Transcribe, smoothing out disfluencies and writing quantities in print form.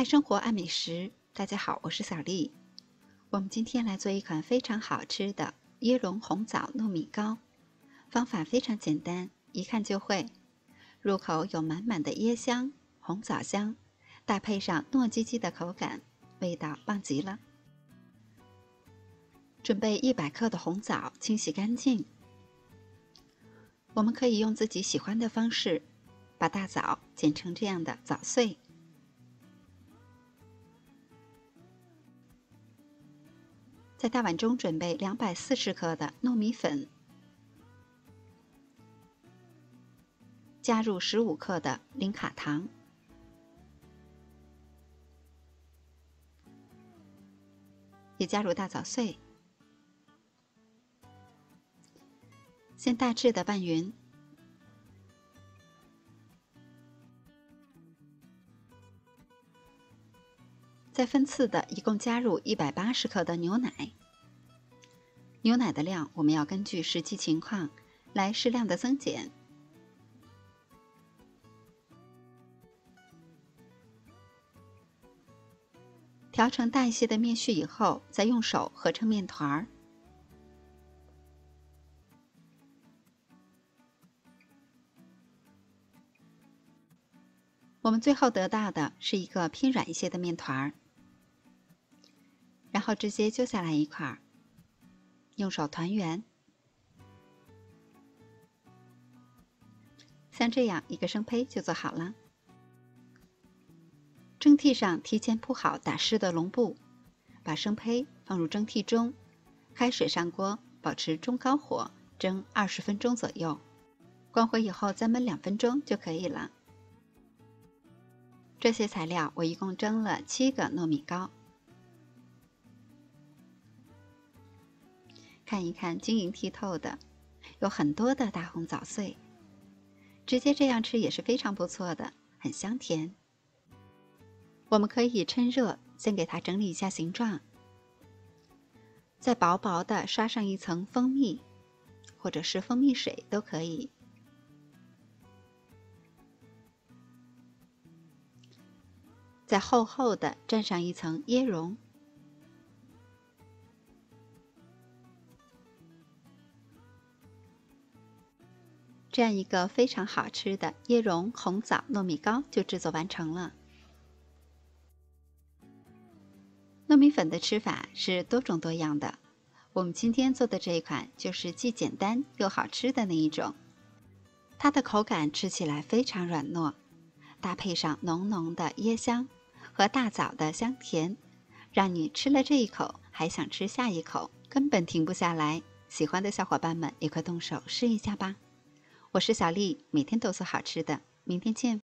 爱生活，爱美食。大家好，我是小丽。我们今天来做一款非常好吃的椰蓉红枣糯米糕，方法非常简单，一看就会。入口有满满的椰香、红枣香，搭配上糯叽叽的口感，味道棒极了。准备100克的红枣，清洗干净。我们可以用自己喜欢的方式，把大枣剪成这样的枣碎。在大碗中准备240克的糯米粉，加入15克的零卡糖，也加入大枣碎，先大致的拌匀。再分次的一共加入180克的牛奶，牛奶的量我们要根据实际情况来适量的增减。调成大一些的面絮以后，再用手合成面团儿。我们最后得到的是一个偏软一些的面团儿。然后直接揪下来一块儿，用手团圆，像这样一个生胚就做好了。蒸屉上提前铺好打湿的笼布，把生胚放入蒸屉中，开水上锅，保持中高火蒸20分钟左右，关火以后再焖2分钟就可以了。这些材料我一共蒸了7个糯米糕。看一看晶莹剔透的，有很多的大红枣碎，直接这样吃也是非常不错的，很香甜。我们可以趁热先给它整理一下形状，再薄薄的刷上一层蜂蜜，或者是蜂蜜水都可以。再厚厚的蘸上一层椰蓉。这样一个非常好吃的椰蓉红枣糯米糕就制作完成了。糯米粉的吃法是多种多样的，我们今天做的这一款就是既简单又好吃的那一种。它的口感吃起来非常软糯，搭配上浓浓的椰香和大枣的香甜，让你吃了这一口还想吃下一口，根本停不下来。喜欢的小伙伴们也快动手试一下吧。我是小丽，每天都做好吃的，明天见。